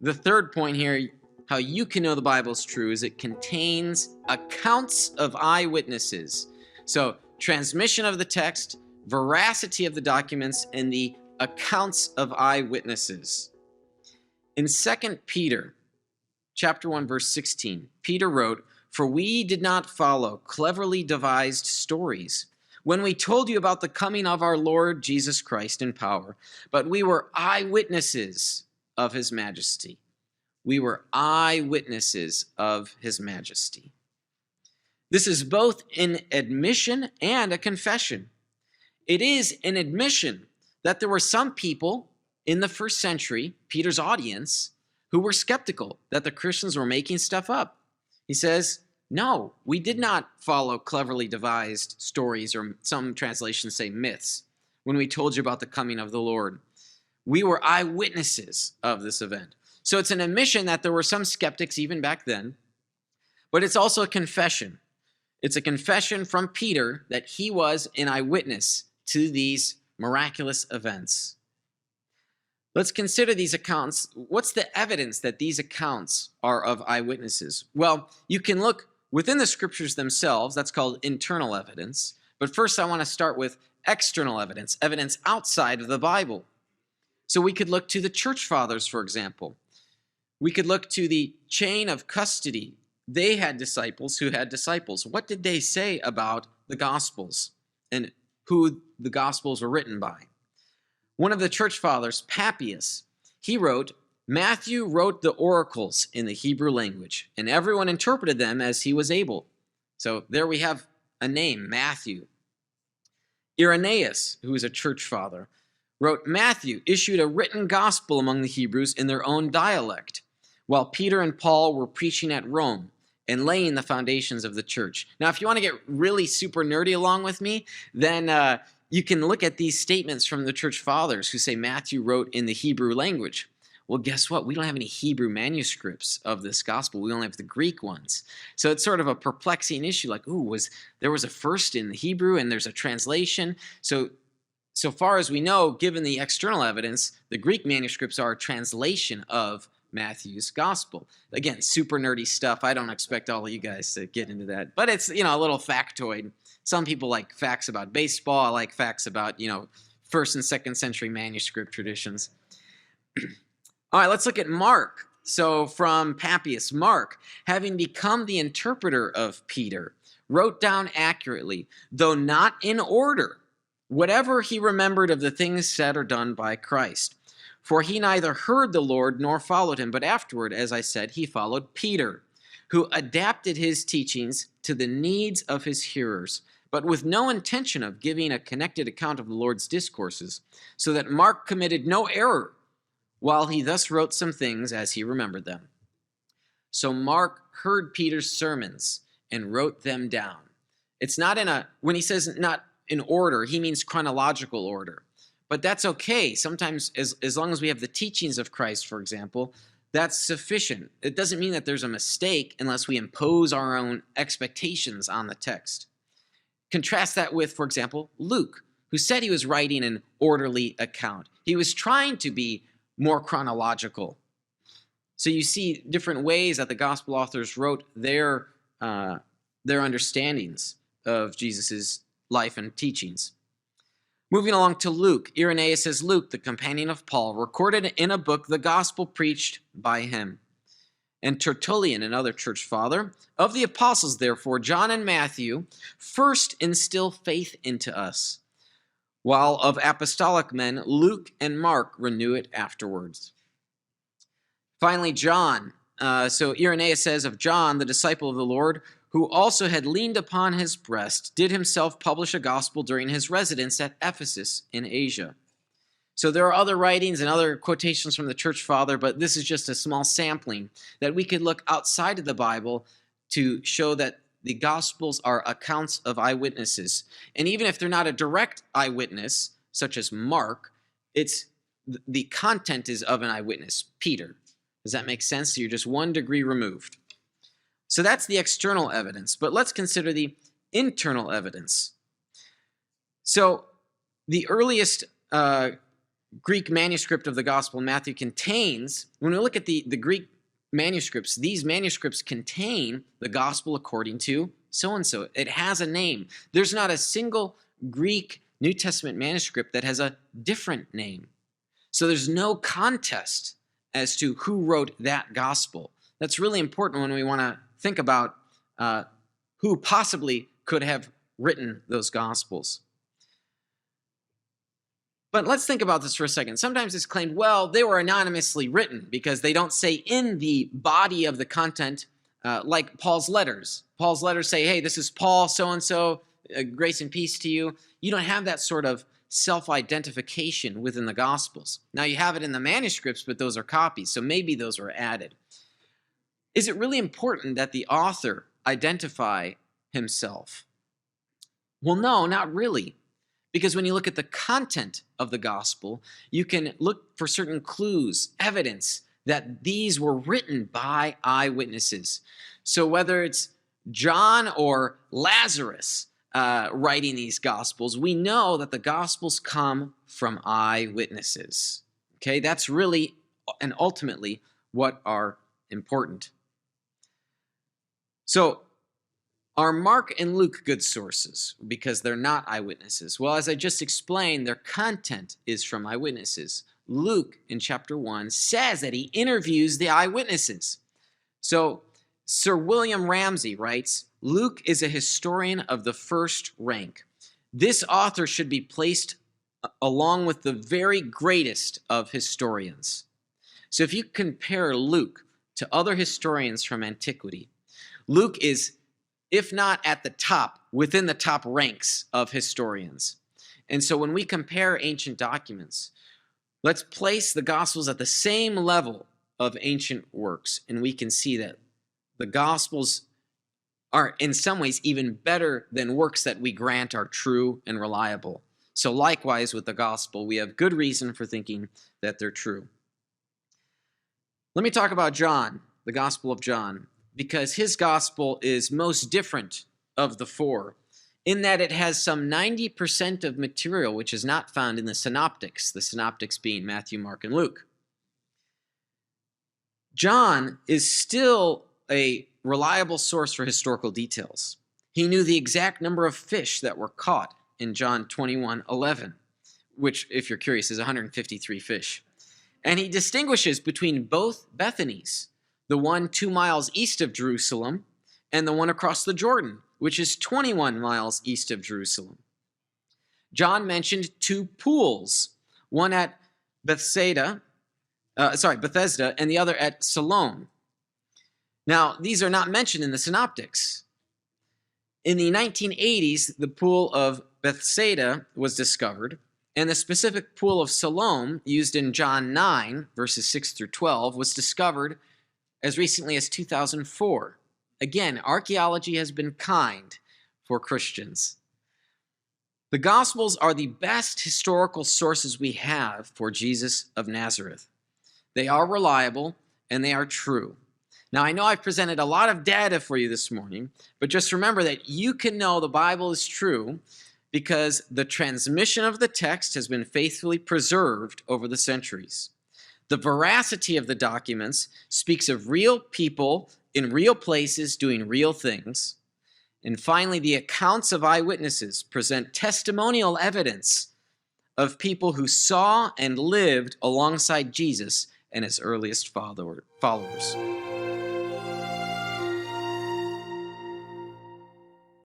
The third point here, how you can know the Bible is true, is it contains accounts of eyewitnesses. So, transmission of the text, veracity of the documents, and the accounts of eyewitnesses. In 2 Peter chapter 1, verse 16, Peter wrote, "For we did not follow cleverly devised stories when we told you about the coming of our Lord Jesus Christ in power, but we were eyewitnesses of his majesty." We were eyewitnesses of his majesty. This is both an admission and a confession. It is an admission that there were some people in the first century, Peter's audience, who were skeptical that the Christians were making stuff up. He says, no, we did not follow cleverly devised stories, or some translations say myths, when we told you about the coming of the Lord. We were eyewitnesses of this event. So it's an admission that there were some skeptics even back then, but it's also a confession. It's a confession from Peter that he was an eyewitness to these miraculous events. Let's consider these accounts. What's the evidence that these accounts are of eyewitnesses? Well, you can look within the scriptures themselves. That's called internal evidence. But first, I want to start with external evidence, evidence outside of the Bible. So we could look to the church fathers, for example. We could look to the chain of custody. They had disciples who had disciples. What did they say about the Gospels and who the Gospels were written by? One of the church fathers, Papias, he wrote, "Matthew wrote the oracles in the Hebrew language, and everyone interpreted them as he was able." So there we have a name, Matthew. Irenaeus, who is a church father, wrote, "Matthew issued a written gospel among the Hebrews in their own dialect, while Peter and Paul were preaching at Rome and laying the foundations of the church." Now, if you want to get really super nerdy along with me, then you can look at these statements from the church fathers who say Matthew wrote in the Hebrew language. Well, guess what? We don't have any Hebrew manuscripts of this gospel. We only have the Greek ones. So it's sort of a perplexing issue, like, there was a first in the Hebrew and there's a translation. So far as we know, given the external evidence, the Greek manuscripts are a translation of Matthew's gospel. Again, super nerdy stuff. I don't expect all of you guys to get into that. But it's, a little factoid. Some people like facts about baseball. I like facts about, first and second century manuscript traditions. All right, let's look at Mark. So from Papias, Mark, having become the interpreter of Peter, wrote down accurately, though not in order, whatever he remembered of the things said or done by Christ. For he neither heard the Lord nor followed him, but afterward, as I said, he followed Peter, who adapted his teachings to the needs of his hearers, but with no intention of giving a connected account of the Lord's discourses, so that Mark committed no error, while he thus wrote some things as he remembered them. So Mark heard Peter's sermons and wrote them down. It's not when he says not in order, he means chronological order. But that's okay. Sometimes, as long as we have the teachings of Christ, for example, that's sufficient. It doesn't mean that there's a mistake unless we impose our own expectations on the text. Contrast that with, for example, Luke, who said he was writing an orderly account. He was trying to be more chronological. So you see different ways that the gospel authors wrote their understandings of Jesus' life and teachings. Moving along to Luke, Irenaeus says, Luke, the companion of Paul, recorded in a book the gospel preached by him. And Tertullian, another church father, of the apostles, therefore, John and Matthew, first instill faith into us, while of apostolic men, Luke and Mark renew it afterwards. Finally, John. So Irenaeus says of John, the disciple of the Lord, who also had leaned upon his breast, did himself publish a gospel during his residence at Ephesus in Asia. So there are other writings and other quotations from the church father, but this is just a small sampling that we could look outside of the Bible to show that the Gospels are accounts of eyewitnesses. And even if they're not a direct eyewitness, such as Mark, the content is of an eyewitness, Peter. Does that make sense? So you're just 1 degree removed. So that's the external evidence, but let's consider the internal evidence. So the earliest Greek manuscript of the Gospel of Matthew contains, when we look at the Greek manuscripts, these manuscripts contain the Gospel according to so-and-so. It has a name. There's not a single Greek New Testament manuscript that has a different name. So there's no contest as to who wrote that gospel. That's really important when we want to think about who possibly could have written those gospels. But let's think about this for a second. Sometimes it's claimed, well, they were anonymously written because they don't say in the body of the content, like Paul's letters. Paul's letters say, hey, this is Paul, so-and-so, grace and peace to you. You don't have that sort of self-identification within the Gospels. Now, you have it in the manuscripts, but those are copies, so maybe those were added. Is it really important that the author identify himself? Well, no, not really. Because when you look at the content of the gospel, you can look for certain clues, evidence that these were written by eyewitnesses. So whether it's John or Lazarus writing these gospels, we know that the gospels come from eyewitnesses. Okay, that's really and ultimately what are important. So, are Mark and Luke good sources because they're not eyewitnesses? Well, as I just explained, their content is from eyewitnesses. Luke, in chapter 1, says that he interviews the eyewitnesses. So, Sir William Ramsay writes, Luke is a historian of the first rank. This author should be placed along with the very greatest of historians. So if you compare Luke to other historians from antiquity, Luke is, if not at the top, within the top ranks of historians. And so when we compare ancient documents, let's place the Gospels at the same level of ancient works, and we can see that the Gospels are in some ways even better than works that we grant are true and reliable. So likewise with the Gospel, we have good reason for thinking that they're true. Let me talk about John, the Gospel of John, because his Gospel is most different of the four, in that it has some 90% of material which is not found in the synoptics being Matthew, Mark, and Luke. John is still a reliable source for historical details. He knew the exact number of fish that were caught in John 21:11, which, if you're curious, is 153 fish. And he distinguishes between both Bethanies, the one 2 miles east of Jerusalem and the one across the Jordan, which is 21 miles east of Jerusalem. John mentioned 2 pools, one at Bethesda, and the other at Siloam. Now, these are not mentioned in the synoptics. In the 1980s, the pool of Bethesda was discovered, and the specific pool of Siloam, used in John 9, verses 6 through 12, was discovered as recently as 2004. Again, archaeology has been kind for Christians. The Gospels are the best historical sources we have for Jesus of Nazareth. They are reliable and they are true. Now, I know I've presented a lot of data for you this morning, but just remember that you can know the Bible is true because the transmission of the text has been faithfully preserved over the centuries. The veracity of the documents speaks of real people in real places doing real things. And finally, the accounts of eyewitnesses present testimonial evidence of people who saw and lived alongside Jesus and his earliest followers.